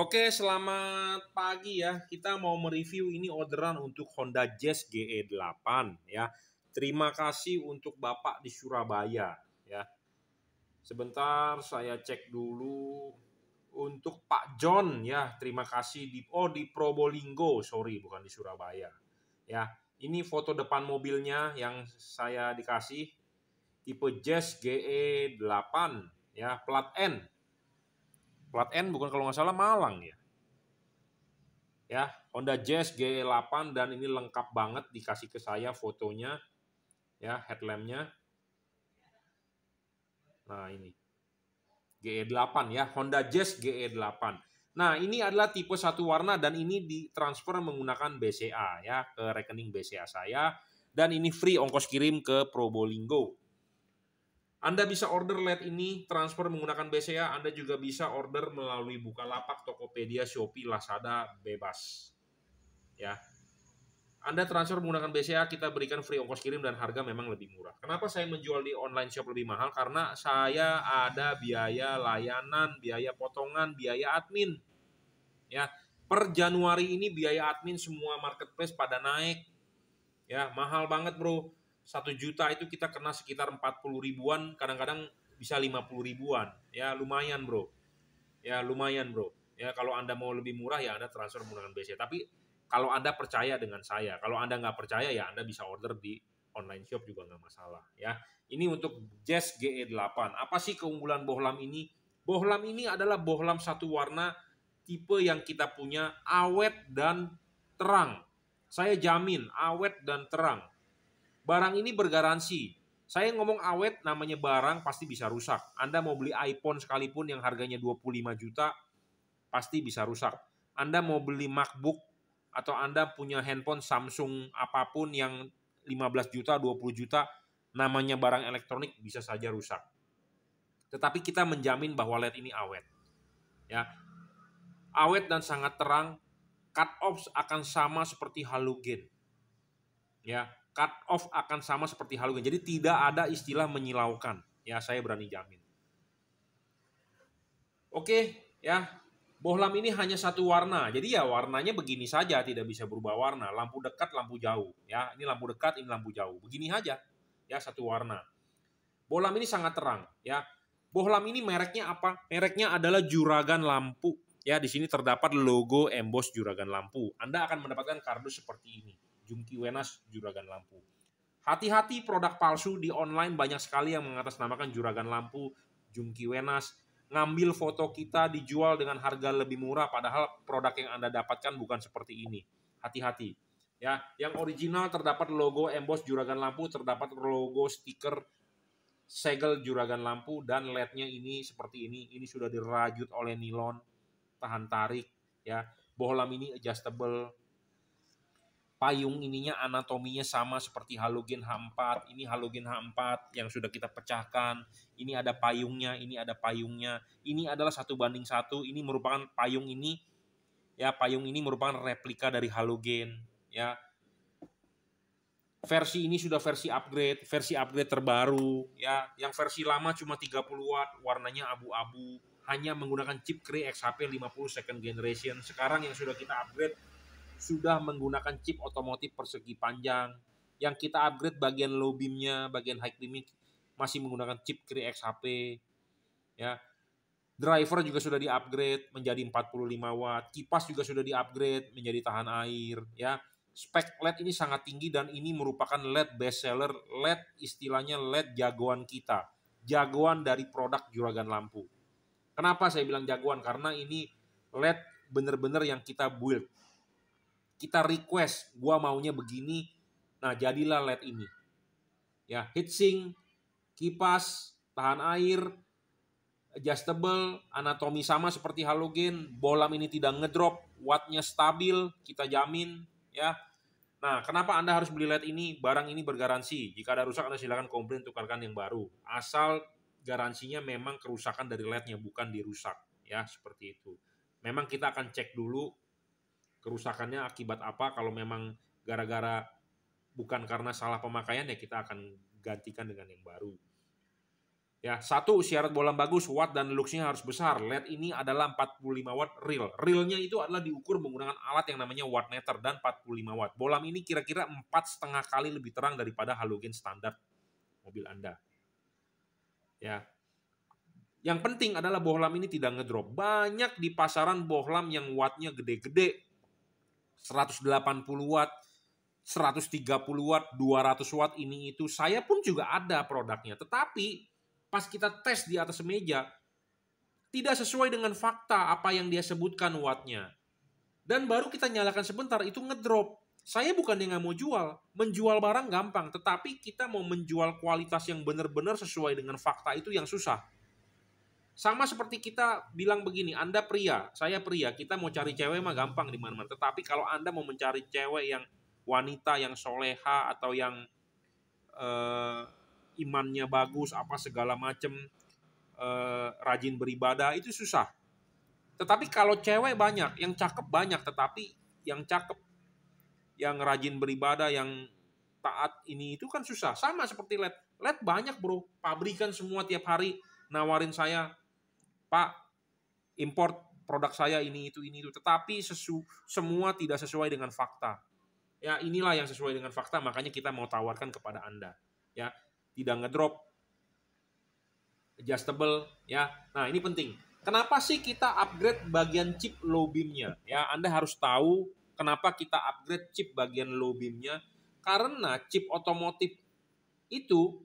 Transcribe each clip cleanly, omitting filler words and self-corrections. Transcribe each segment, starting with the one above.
Oke, selamat pagi ya. Kita mau mereview ini orderan untuk Honda Jazz GE8 ya. Terima kasih untuk Bapak di Surabaya ya. Sebentar saya cek dulu untuk Pak John ya. Terima kasih di Probolinggo, sorry bukan di Surabaya. Ya, ini foto depan mobilnya yang saya dikasih tipe Jazz GE8 ya, plat N. Plat N bukan kalau nggak salah Malang ya. Ya, Honda Jazz GE8 dan ini lengkap banget dikasih ke saya fotonya ya, headlampnya. Nah, ini GE8 ya, Honda Jazz GE8. Nah, ini adalah tipe satu warna dan ini ditransfer menggunakan BCA ya, ke rekening BCA saya, dan ini free ongkos kirim ke Probolinggo. Anda bisa order LED ini transfer menggunakan BCA, Anda juga bisa order melalui Bukalapak, Tokopedia, Shopee, Lazada, bebas. Ya. Anda transfer menggunakan BCA, kita berikan free ongkos kirim dan harga memang lebih murah. Kenapa saya menjual di online shop lebih mahal? Karena saya ada biaya layanan, biaya potongan, biaya admin. Ya, per Januari ini biaya admin semua marketplace pada naik. Ya, mahal banget, Bro. 1 juta itu kita kena sekitar 40 ribuan, kadang-kadang bisa 50 ribuan. Ya, lumayan, Bro. Ya, lumayan, Bro. Ya, kalau Anda mau lebih murah ya Anda transfer menggunakan BCA. Tapi kalau Anda percaya dengan saya, kalau Anda nggak percaya ya Anda bisa order di online shop juga nggak masalah. Ya, ini untuk Jazz GE8. Apa sih keunggulan bohlam ini? Bohlam ini adalah bohlam satu warna tipe yang kita punya awet dan terang. Saya jamin awet dan terang. Barang ini bergaransi. Saya ngomong awet, namanya barang pasti bisa rusak. Anda mau beli iPhone sekalipun yang harganya 25 juta, pasti bisa rusak. Anda mau beli MacBook atau Anda punya handphone Samsung apapun yang 15 juta, 20 juta, namanya barang elektronik bisa saja rusak. Tetapi kita menjamin bahwa LED ini awet. Ya. Awet dan sangat terang, cut off akan sama seperti halogen. Ya, cut off akan sama seperti halogen. Jadi tidak ada istilah menyilaukan. Ya, saya berani jamin. Oke, ya. Bohlam ini hanya satu warna. Jadi ya warnanya begini saja, tidak bisa berubah warna. Lampu dekat, lampu jauh. Ya, ini lampu dekat, ini lampu jauh. Begini aja. Ya, satu warna. Bohlam ini sangat terang, ya. Bohlam ini mereknya apa? Mereknya adalah Juragan Lampu. Ya, di sini terdapat logo emboss Juragan Lampu. Anda akan mendapatkan kardus seperti ini. Jungki Wenas Juragan Lampu. Hati-hati produk palsu di online, banyak sekali yang mengatasnamakan Juragan Lampu, Jungki Wenas, ngambil foto kita dijual dengan harga lebih murah padahal produk yang Anda dapatkan bukan seperti ini. Hati-hati. Ya, yang original terdapat logo emboss Juragan Lampu, terdapat logo stiker segel Juragan Lampu, dan LED-nya ini seperti ini. Ini sudah dirajut oleh nilon, tahan tarik ya. Bohlam ini adjustable. Payung ininya anatominya sama seperti halogen H4. Ini halogen H4 yang sudah kita pecahkan. Ini ada payungnya, ini ada payungnya. Ini adalah 1:1. Ini merupakan payung ini, ya, payung ini merupakan replika dari halogen, ya. Versi ini sudah versi upgrade terbaru, ya. Yang versi lama cuma 30 watt, warnanya abu-abu, hanya menggunakan chip Cree XHP 50 second generation. Sekarang yang sudah kita upgrade sudah menggunakan chip otomotif persegi panjang. Yang kita upgrade bagian low beamnya, bagian high beamnya masih menggunakan chip Cree XHP. Ya. Driver juga sudah di-upgrade menjadi 45 watt. Kipas juga sudah di-upgrade menjadi tahan air. Ya. Spek LED ini sangat tinggi dan ini merupakan LED best seller. LED istilahnya LED jagoan kita. Jagoan dari produk Juragan Lampu. Kenapa saya bilang jagoan? Karena ini LED bener-bener yang kita build. Kita request, gua maunya begini, nah jadilah LED ini. Ya, heatsink, kipas, tahan air, adjustable, anatomi sama seperti halogen, bohlam ini tidak ngedrop, wattnya stabil, kita jamin, ya. Nah, kenapa Anda harus beli LED ini? Barang ini bergaransi. Jika ada rusak, Anda silakan komplain, tukarkan yang baru. Asal garansinya memang kerusakan dari LED-nya, bukan dirusak, ya, seperti itu. Memang kita akan cek dulu kerusakannya akibat apa. Kalau memang gara-gara bukan karena salah pemakaian ya kita akan gantikan dengan yang baru. Ya, satu syarat bohlam bagus, watt dan luxnya harus besar. LED ini adalah 45 watt real. Realnya itu adalah diukur menggunakan alat yang namanya wattmeter dan 45 watt. Bohlam ini kira-kira 4,5 kali lebih terang daripada halogen standar mobil Anda. Ya. Yang penting adalah bohlam ini tidak ngedrop. Banyak di pasaran bohlam yang wattnya gede-gede. 180 watt, 130 watt, 200 watt ini itu. Saya pun juga ada produknya. Tetapi pas kita tes di atas meja, tidak sesuai dengan fakta apa yang dia sebutkan wattnya. Dan baru kita nyalakan sebentar, itu ngedrop. Saya bukan yang nggak mau jual. Menjual barang gampang, tetapi kita mau menjual kualitas yang benar-benar sesuai dengan fakta itu yang susah. Sama seperti kita bilang begini, Anda pria, saya pria, kita mau cari cewek mah gampang di mana-mana. Tetapi kalau Anda mau mencari cewek yang wanita, yang soleha, atau yang imannya bagus, apa segala macem, rajin beribadah, itu susah. Tetapi kalau cewek banyak, yang cakep banyak, tetapi yang cakep, yang rajin beribadah, yang taat ini itu kan susah. Sama seperti LED. LED banyak bro, pabrikan semua tiap hari nawarin saya, Pak, import produk saya ini itu. Tetapi semua tidak sesuai dengan fakta. Ya inilah yang sesuai dengan fakta, makanya kita mau tawarkan kepada Anda. Ya, tidak ngedrop, adjustable, ya. Nah, ini penting. Kenapa sih kita upgrade bagian chip low beam-nya? Ya, Anda harus tahu kenapa kita upgrade chip bagian low beam-nya. Karena chip otomotif itu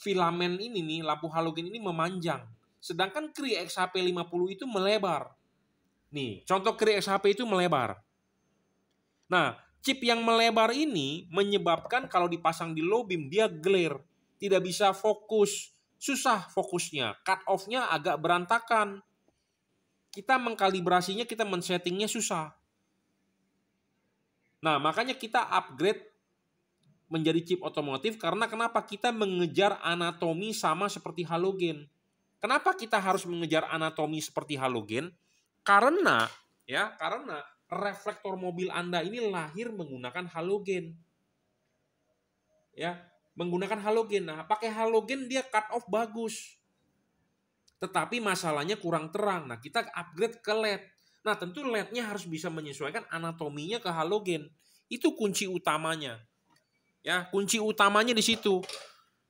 filamen ini nih, lampu halogen ini memanjang. Sedangkan Cree XHP50 itu melebar. Nih, contoh Cree XHP itu melebar. Nah, chip yang melebar ini menyebabkan kalau dipasang di low beam dia glare, tidak bisa fokus, susah fokusnya, cut off-nya agak berantakan. Kita mengkalibrasinya, kita men-settingnya susah. Nah, makanya kita upgrade menjadi chip otomotif karena kenapa? Kita mengejar anatomi sama seperti halogen. Kenapa kita harus mengejar anatomi seperti halogen? Karena reflektor mobil Anda ini lahir menggunakan halogen. Ya, menggunakan halogen. Nah, pakai halogen dia cut off bagus. Tetapi masalahnya kurang terang. Nah, kita upgrade ke LED. Nah, tentu LED-nya harus bisa menyesuaikan anatominya ke halogen. Itu kunci utamanya. Ya, kunci utamanya di situ.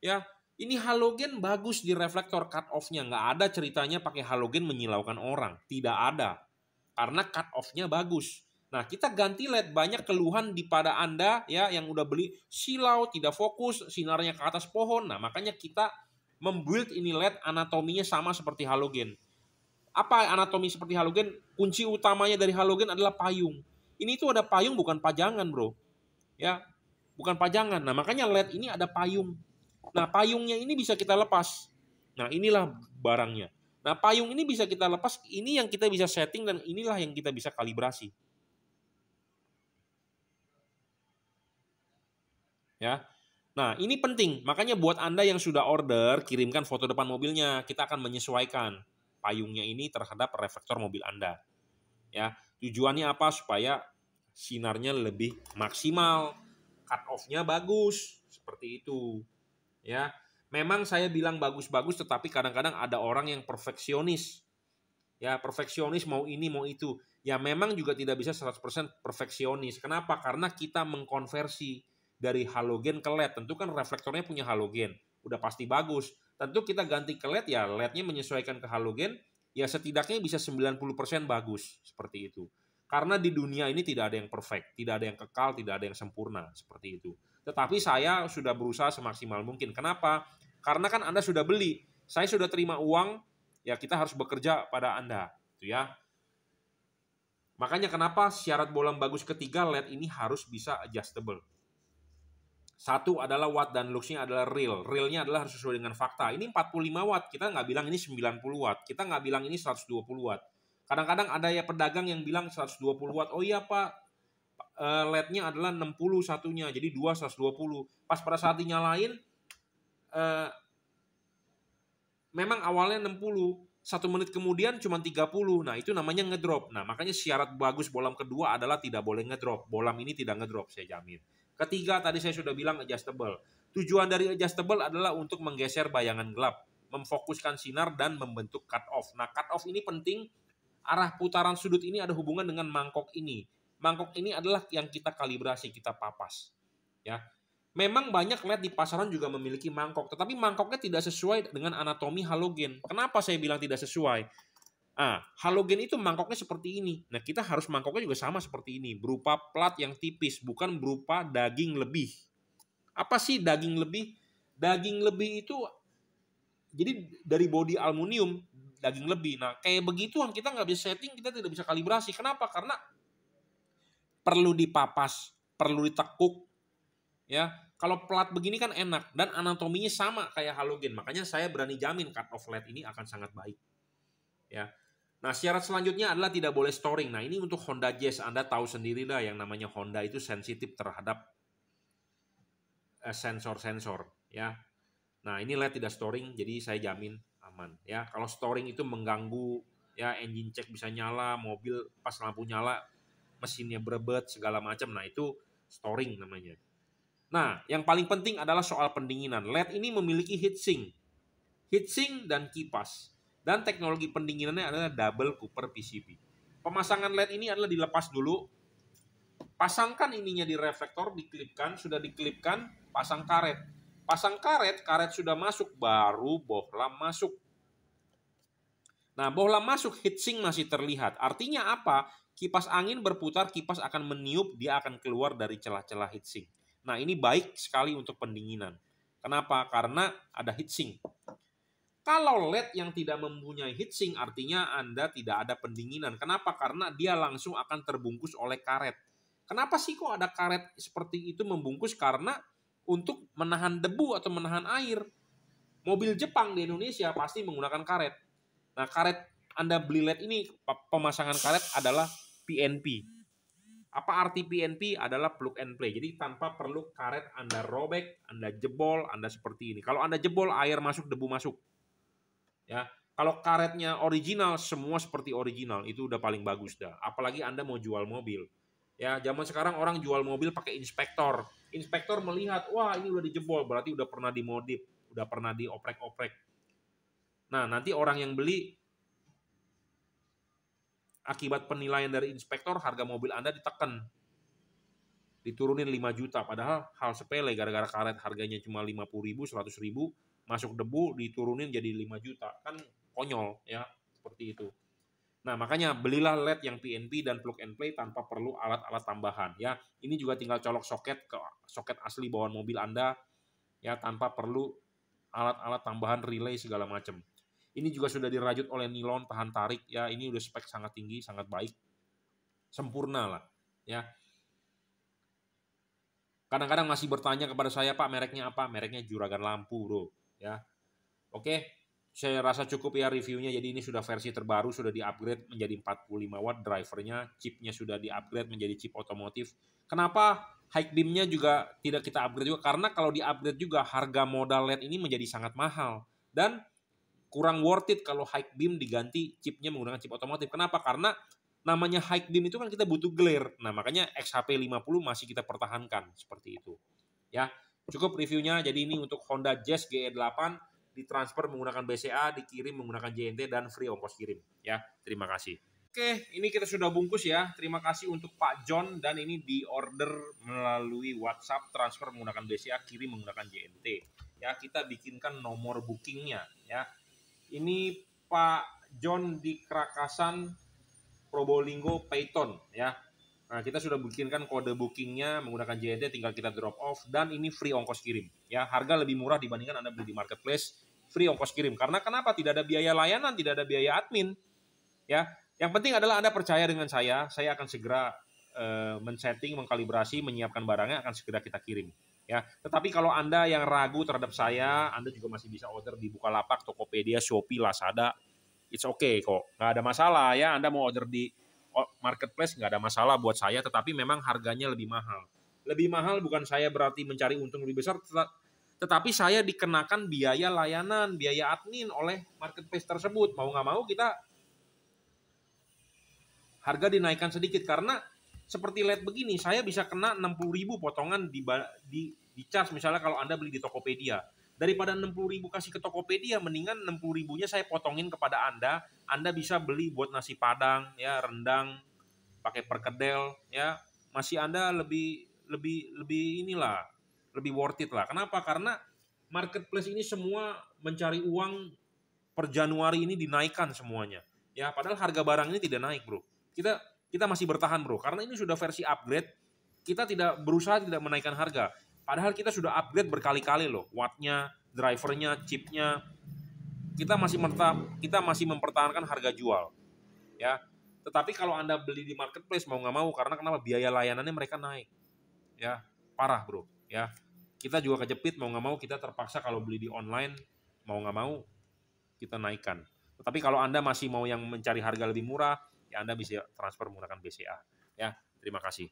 Ya, ini halogen bagus di reflektor cut off-nya. Nggak ada ceritanya pakai halogen menyilaukan orang. Tidak ada. Karena cut off-nya bagus. Nah, kita ganti LED. Banyak keluhan di pada Anda ya yang udah beli silau, tidak fokus, sinarnya ke atas pohon. Nah, makanya kita membuild ini LED anatominya sama seperti halogen. Apa anatomi seperti halogen? Kunci utamanya dari halogen adalah payung. Ini tuh ada payung bukan pajangan, bro. Ya, bukan pajangan. Nah, makanya LED ini ada payung. Nah, payungnya ini bisa kita lepas. Nah, inilah barangnya. Nah, payung ini bisa kita lepas, ini yang kita bisa setting dan inilah yang kita bisa kalibrasi. Ya. Nah, ini penting. Makanya buat Anda yang sudah order, kirimkan foto depan mobilnya. Kita akan menyesuaikan payungnya ini terhadap reflektor mobil Anda. Ya, tujuannya apa? Supaya sinarnya lebih maksimal, cut off-nya bagus, seperti itu. Ya. Memang saya bilang bagus-bagus, tetapi kadang-kadang ada orang yang perfeksionis. Ya, perfeksionis mau ini, mau itu. Ya, memang juga tidak bisa 100% perfeksionis. Kenapa? Karena kita mengkonversi dari halogen ke LED. Tentu kan reflektornya punya halogen. Udah pasti bagus. Tentu kita ganti ke LED, ya LED-nya menyesuaikan ke halogen. Ya, setidaknya bisa 90% bagus. Seperti itu. Karena di dunia ini tidak ada yang perfect. Tidak ada yang kekal, tidak ada yang sempurna. Seperti itu. Tetapi saya sudah berusaha semaksimal mungkin. Kenapa? Karena kan Anda sudah beli, saya sudah terima uang, ya kita harus bekerja pada Anda, gitu ya. Makanya kenapa syarat bohlam bagus ketiga LED ini harus bisa adjustable. Satu adalah watt dan luxnya adalah real. Realnya adalah harus sesuai dengan fakta. Ini 45 watt, kita nggak bilang ini 90 watt, kita nggak bilang ini 120 watt. Kadang-kadang ada ya pedagang yang bilang 120 watt, oh iya Pak, LED-nya adalah 60 satunya, jadi 2 120. Pas pada saat dinyalain, memang awalnya 60, 1 menit kemudian cuma 30. Nah, itu namanya ngedrop. Nah, makanya syarat bagus bohlam kedua adalah tidak boleh ngedrop. Bohlam ini tidak ngedrop, saya jamin. Ketiga, tadi saya sudah bilang adjustable. Tujuan dari adjustable adalah untuk menggeser bayangan gelap, memfokuskan sinar dan membentuk cut off. Nah, cut off ini penting, arah putaran sudut ini ada hubungan dengan mangkok ini. Mangkok ini adalah yang kita kalibrasi, kita papas. Ya. Memang banyak LED di pasaran juga memiliki mangkok, tetapi mangkoknya tidak sesuai dengan anatomi halogen. Kenapa saya bilang tidak sesuai? Halogen itu mangkoknya seperti ini. Nah, kita harus mangkoknya juga sama seperti ini, berupa plat yang tipis, bukan berupa daging lebih. Apa sih daging lebih? Daging lebih itu jadi dari bodi aluminium, daging lebih. Nah, kayak begituan kita nggak bisa setting, kita tidak bisa kalibrasi. Kenapa? Karena perlu dipapas, perlu ditekuk. Ya, kalau plat begini kan enak dan anatominya sama kayak halogen. Makanya saya berani jamin cut off LED ini akan sangat baik. Ya. Nah, syarat selanjutnya adalah tidak boleh storing. Nah, ini untuk Honda Jazz, Anda tahu sendiri lah yang namanya Honda itu sensitif terhadap sensor-sensor, ya. Nah, ini LED tidak storing, jadi saya jamin aman, ya. Kalau storing itu mengganggu, ya, engine check bisa nyala, mobil pas lampu nyala, mesinnya berebet segala macam. Nah, itu storing namanya. Nah, yang paling penting adalah soal pendinginan. LED ini memiliki heatsink dan kipas. Dan teknologi pendinginannya adalah double Cooper PCB. Pemasangan LED ini adalah dilepas dulu. Pasangkan ininya di reflektor, diklipkan, sudah diklipkan, pasang karet. Pasang karet, karet sudah masuk, baru bohlam masuk. Nah, bohlam masuk, heatsink masih terlihat. Artinya apa? Kipas angin berputar, kipas akan meniup, dia akan keluar dari celah-celah heatsink. Nah, ini baik sekali untuk pendinginan. Kenapa? Karena ada heatsink. Kalau LED yang tidak mempunyai heatsink artinya Anda tidak ada pendinginan. Kenapa? Karena dia langsung akan terbungkus oleh karet. Kenapa sih kok ada karet seperti itu membungkus? Karena untuk menahan debu atau menahan air. Mobil Jepang di Indonesia pasti menggunakan karet. Nah, karet Anda beli LED ini, pemasangan karet adalah PNP. Apa arti PNP? Adalah plug and play. Jadi tanpa perlu karet Anda robek, Anda jebol, Anda seperti ini. Kalau Anda jebol, air masuk, debu masuk. Ya, kalau karetnya original, semua seperti original, itu udah paling bagus dah. Apalagi Anda mau jual mobil. Ya, zaman sekarang orang jual mobil pakai inspektor. Inspektor melihat, wah ini udah dijebol, berarti udah pernah dimodif, udah pernah dioprek-oprek. Nah, nanti orang yang beli, akibat penilaian dari inspektor, harga mobil Anda ditekan. Diturunin 5 juta, padahal hal sepele, gara-gara karet harganya cuma 50.000, 100.000, masuk debu diturunin jadi 5 juta, kan konyol ya, seperti itu. Nah, makanya belilah LED yang PNP dan plug and play tanpa perlu alat-alat tambahan ya. Ini juga tinggal colok soket ke soket asli bawaan mobil Anda ya, tanpa perlu alat-alat tambahan relay segala macam. Ini juga sudah dirajut oleh nilon tahan tarik ya, ini udah spek sangat tinggi, sangat baik. Sempurna lah ya. Kadang-kadang masih bertanya kepada saya, Pak, mereknya apa? Mereknya Juragan Lampu, bro. Ya, oke, saya rasa cukup ya reviewnya. Jadi ini sudah versi terbaru, sudah di-upgrade menjadi 45 watt drivernya, chipnya sudah di-upgrade menjadi chip otomotif. Kenapa high beamnya juga tidak kita upgrade juga? Karena kalau di-upgrade juga harga modal LED ini menjadi sangat mahal dan kurang worth it kalau high beam diganti chipnya menggunakan chip otomotif. Kenapa? Karena namanya high beam itu kan kita butuh glare. Nah, makanya XHP 50 masih kita pertahankan seperti itu. Ya. Cukup reviewnya, jadi ini untuk Honda Jazz GE8 ditransfer menggunakan BCA, dikirim menggunakan JNT dan free ongkos kirim. Ya, terima kasih. Oke, ini kita sudah bungkus ya. Terima kasih untuk Pak John dan ini diorder melalui WhatsApp, transfer menggunakan BCA, kirim menggunakan JNT. Ya, kita bikinkan nomor bookingnya. Ya, ini Pak John di Krakasan, Probolinggo, Payton. Ya. Nah, kita sudah bikinkan kode bookingnya menggunakan JNT, tinggal kita drop off dan ini free ongkos kirim. Ya, harga lebih murah dibandingkan Anda beli di marketplace, free ongkos kirim. Karena kenapa? Tidak ada biaya layanan, tidak ada biaya admin. Ya, yang penting adalah Anda percaya dengan saya akan segera men-setting, mengkalibrasi, menyiapkan barangnya, akan segera kita kirim. Ya, tetapi kalau Anda yang ragu terhadap saya, Anda juga masih bisa order di Bukalapak, Tokopedia, Shopee, Lazada. It's okay kok, nggak ada masalah ya. Anda mau order di marketplace nggak ada masalah buat saya, tetapi memang harganya lebih mahal. Lebih mahal bukan saya berarti mencari untung lebih besar, tetapi saya dikenakan biaya layanan, biaya admin oleh marketplace tersebut. Mau nggak mau kita harga dinaikkan sedikit, karena seperti LED begini, saya bisa kena 60.000 potongan di charge misalnya kalau Anda beli di Tokopedia. Daripada 60.000 kasih ke Tokopedia, mendingan 60.000-nya saya potongin kepada Anda. Anda bisa beli buat nasi Padang, ya, rendang, pakai perkedel, ya, masih Anda lebih lebih lebih inilah, lebih worth it lah. Kenapa? Karena marketplace ini semua mencari uang per Januari ini dinaikkan semuanya. Ya, padahal harga barang ini tidak naik, Bro. Kita kita masih bertahan, Bro, karena ini sudah versi upgrade. Kita tidak berusaha tidak menaikkan harga. Padahal kita sudah upgrade berkali-kali loh, wattnya, drivernya, chipnya. Kita masih mempertahankan harga jual, ya. Tetapi kalau Anda beli di marketplace mau nggak mau, karena kenapa? Biaya layanannya mereka naik, ya, parah, Bro, ya. Kita juga kejepit mau nggak mau, kita terpaksa kalau beli di online mau nggak mau kita naikkan. Tetapi kalau Anda masih mau yang mencari harga lebih murah, ya Anda bisa transfer menggunakan BCA. Ya, terima kasih.